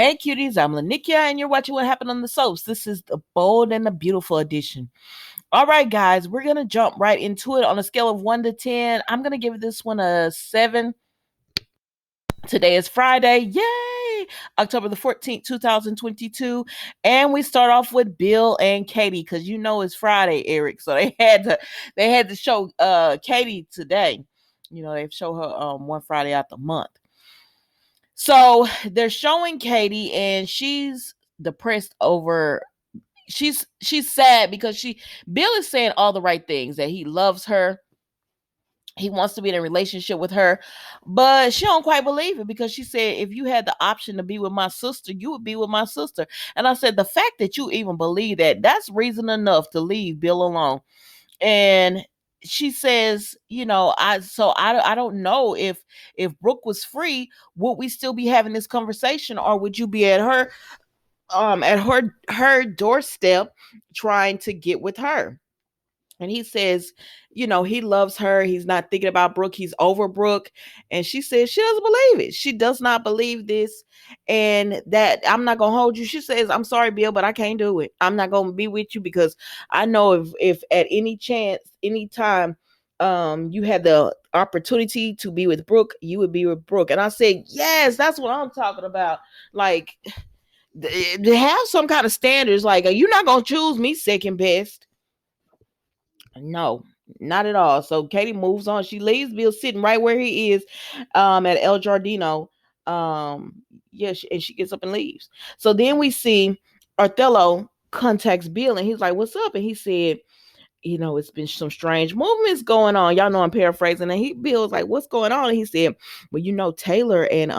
Hey cuties, I'm Lanikia and you're watching What Happened on the Soaps. This is the bold and the beautiful edition. All right, guys, we're going to jump right into it on a scale of 1 to 10. I'm going to give this one a 7. Today is Friday. Yay! October the 14th, 2022. And we start off with Bill and Katie because you know it's Friday, Eric. So they had to show Katie today. You know, they show her one Friday out the month. So they're showing Katie and she's depressed over she's sad because Bill is saying all the right things, that he loves her. He wants to be in a relationship with her, but she don't quite believe it because she said, if you had the option to be with my sister, you would be with my sister. And I said, the fact that you even believe that, that's reason enough to leave Bill alone. And she says, I don't know if Brooke was free, would we still be having this conversation, or would you be at her doorstep trying to get with her? And he says, he loves her. He's not thinking about Brooke. He's over Brooke. And she says she doesn't believe it. She does not believe this. And that I'm not going to hold you. She says, I'm sorry, Bill, but I can't do it. I'm not going to be with you because I know if at any chance, any time, you had the opportunity to be with Brooke, you would be with Brooke. And I said, yes, that's what I'm talking about. Like, to have some kind of standards, like, you're not going to choose me second best. No, not at all. So Katie moves on. She leaves Bill sitting right where he is, at El Giardino. And she gets up and leaves. So then we see Othello contacts Bill and he's like, "What's up?" And he said, it's been some strange movements going on. Y'all know I'm paraphrasing. And Bill's like, "What's going on?" And he said, "Well, Taylor and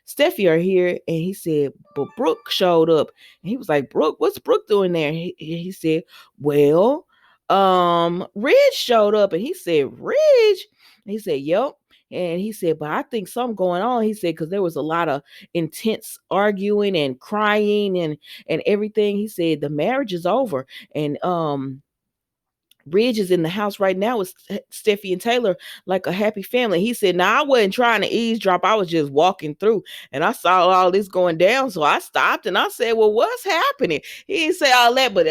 Steffi are here." And he said, "But Brooke showed up." And he was like, "Brooke, what's Brooke doing there?" He said, "Well, Ridge showed up." And he said, "Ridge?" And he said, "Yep." And he said, "But I think something going on." He said, "Because there was a lot of intense arguing and crying and everything." He said, "The marriage is over." And Ridge is in the house right now with Steffi and Taylor, like a happy family. He said, "Now, I wasn't trying to eavesdrop. I was just walking through and I saw all this going down. So I stopped and I said, well, what's happening?" He didn't say all that, but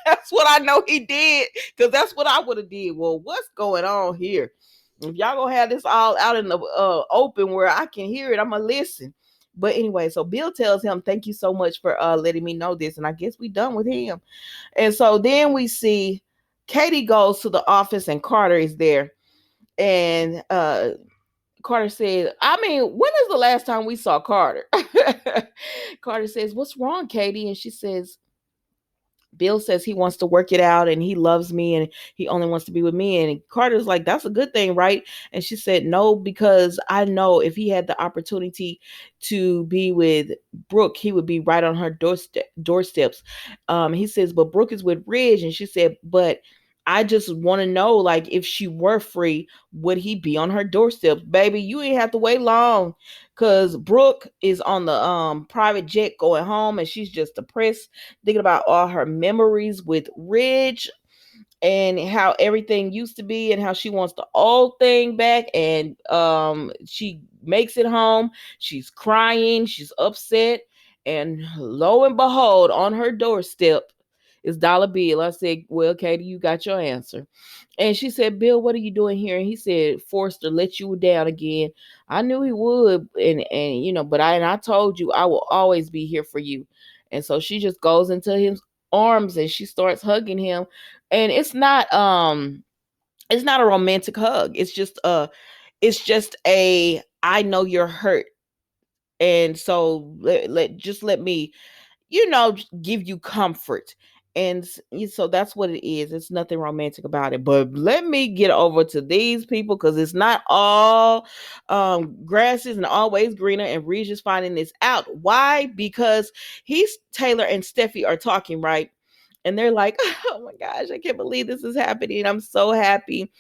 that's what I know he did, because that's what I would have did. Well, what's going on here? If y'all gonna have this all out in the open where I can hear it, I'm gonna listen. But anyway, so Bill tells him, "Thank you so much for letting me know this." And I guess we done with him. And so then we see Katie goes to the office and Carter is there. And Carter said, "I mean, when is the last time we saw Carter?" Carter says, "What's wrong, Katie?" And she says, "Bill says he wants to work it out and he loves me and he only wants to be with me." And Carter's like, "That's a good thing, right?" And she said, "No, because I know if he had the opportunity to be with Brooke, he would be right on her doorsteps." He says, "But Brooke is with Ridge." And she said, "But I just want to know, like, if she were free, would he be on her doorstep?" Baby, you ain't have to wait long, because Brooke is on the private jet going home and she's just depressed, thinking about all her memories with Ridge and how everything used to be and how she wants the old thing back. And she makes it home. She's crying. She's upset. And lo and behold, on her doorstep is Dollar Bill. I said, "Well, Katie, you got your answer." And she said, "Bill, what are you doing here?" And he said, "Forrester let you down again. I knew he would. But I told you I will always be here for you." And so she just goes into his arms and she starts hugging him. And it's not a romantic hug. It's just a "I know you're hurt. And so let me, give you comfort." And so that's what it is. It's nothing romantic about it. But let me get over to these people, because it's not all grasses and always greener. And Regis finding this out. Why? Because Taylor and Steffi are talking, right? And they're like, "Oh my gosh, I can't believe this is happening. I'm so happy."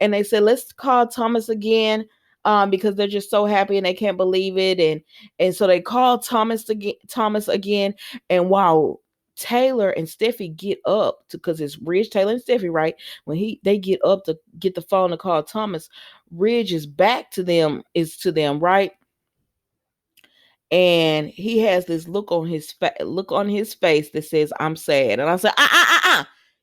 And they said, "Let's call Thomas again." Because they're just so happy and they can't believe it. And so they call Thomas again. And while Taylor and Steffi get up because it's Ridge, Taylor, and Steffi, right? When they get up to get the phone to call Thomas, Ridge is to them, right? and he has this look on his face that says, "I'm sad." And I said,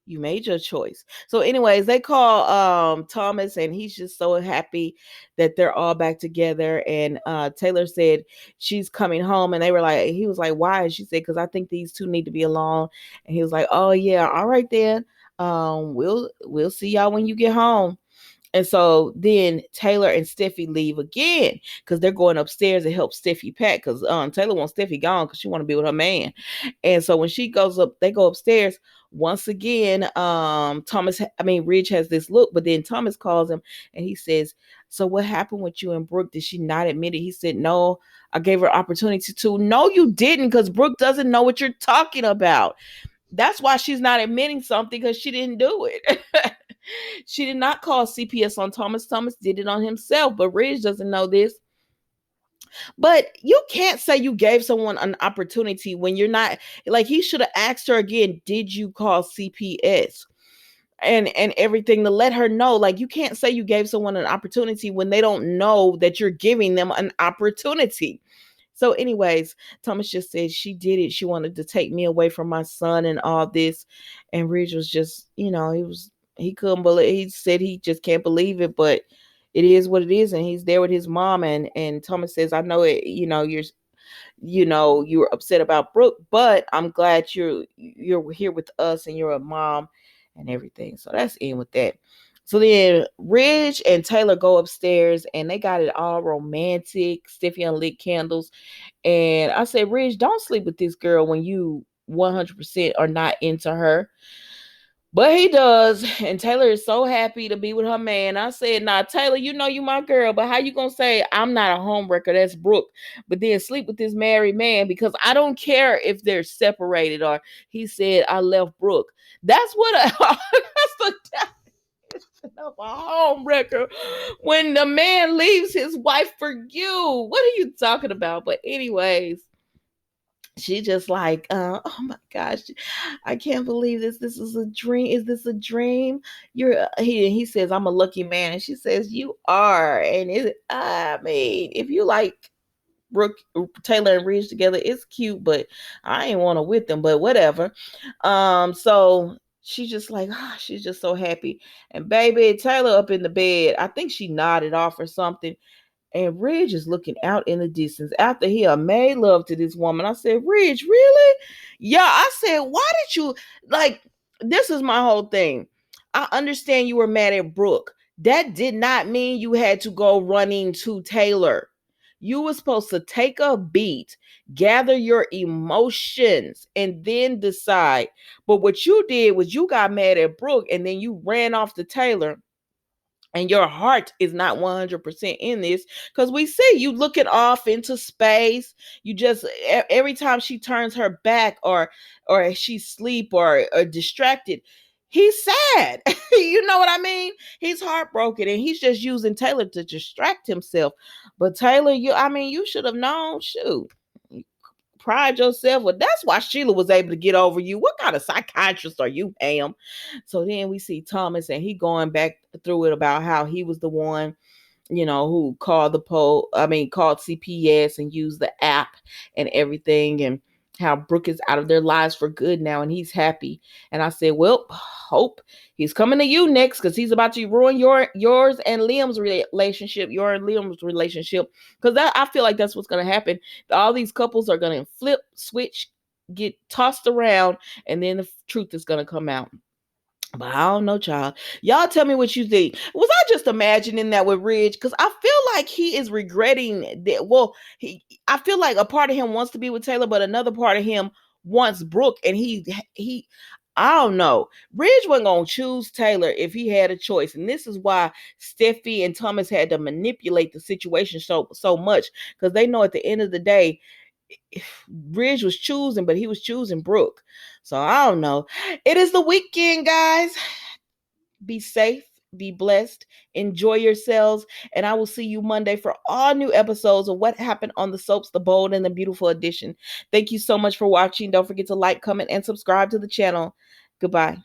you made your choice. So anyways, they call Thomas, and he's just so happy that they're all back together. And Taylor said she's coming home, and he was like, why? And she said, because I think these two need to be alone. And he was like, oh yeah, all right then. We'll see y'all when you get home. And so then Taylor and Steffi leave again because they're going upstairs to help Steffi pack, because Taylor wants Steffi gone because she want to be with her man. And so when she goes up, they go upstairs once again. Ridge has this look, but then Thomas calls him and he says, so what happened with you and Brooke? Did she not admit it? He said, no, I gave her opportunity to. No, you didn't, because Brooke doesn't know what you're talking about. That's why she's not admitting something, because she didn't do it. She did not call CPS on Thomas. Thomas did it on himself, but Ridge doesn't know this. But you can't say you gave someone an opportunity when you're not, like, he should have asked her again, did you call CPS? And everything, to let her know. Like, you can't say you gave someone an opportunity when they don't know that you're giving them an opportunity. So anyways, Thomas just said she did it. She wanted to take me away from my son and all this. And Ridge was just, he couldn't believe. He said he just can't believe it, but it is what it is. And he's there with his mom. And Thomas says, I know it, you're upset about Brooke, but I'm glad you're here with us and you're a mom and everything. So that's in with that. So then Ridge and Taylor go upstairs and they got it all romantic. Steffi lit candles. And I said, Ridge, don't sleep with this girl when you 100% are not into her. But he does. And Taylor is so happy to be with her man. I said, nah, Taylor, you know you my girl, but how you gonna say I'm not a homewrecker? That's Brooke. But then sleep with this married man, because I don't care if they're separated or he said I left Brooke. That's what that's the definition of a homewrecker. When the man leaves his wife for you. What are you talking about? But anyways, she just like, oh my gosh, I can't believe this. This is a dream. Is this a dream? He says, I'm a lucky man. And she says, you are. And if you like Brooke, Taylor and Ridge together, it's cute, but I ain't want to with them, but whatever. So she's just like, she's just so happy. And baby, Taylor up in the bed, I think she nodded off or something. And Ridge is looking out in the distance after he made love to this woman. I said, Ridge, really? Yeah, I said, why did you, like, this is my whole thing. I understand you were mad at Brooke. That did not mean you had to go running to Taylor. You were supposed to take a beat, gather your emotions, and then decide. But what you did was you got mad at Brooke and then you ran off to Taylor, and your heart is not 100% in this, because we see you looking off into space. You just, every time she turns her back or she's asleep or distracted, he's sad. You know what I mean? He's heartbroken and he's just using Taylor to distract himself. But Taylor, you should have known. Shoot, pride yourself. Well, that's why Sheila was able to get over you. What kind of psychiatrist are you, Pam? So then we see Thomas and he going back through it about how he was the one, who called called CPS and used the app and everything, and how Brooke is out of their lives for good now and he's happy. And I said, well, hope he's coming to you next, because he's about to ruin yours and Liam's relationship, because I feel like that's what's going to happen. All these couples are going to flip, switch, get tossed around, and then the truth is going to come out. But I don't know, child. Y'all tell me what you think. Was I just imagining that with Ridge? Because I feel like he is regretting that. Well, I feel like a part of him wants to be with Taylor, but another part of him wants Brooke. And I don't know. Ridge wasn't going to choose Taylor if he had a choice. And this is why Steffi and Thomas had to manipulate the situation so much. Because they know at the end of the day, Ridge was choosing, but he was choosing Brooke. So I don't know. It is the weekend, guys. Be safe, be blessed, enjoy yourselves, and I will see you Monday for all new episodes of What Happened on the Soaps, the Bold and the Beautiful Edition. Thank you so much for watching. Don't forget to like, comment, and subscribe to the channel. Goodbye.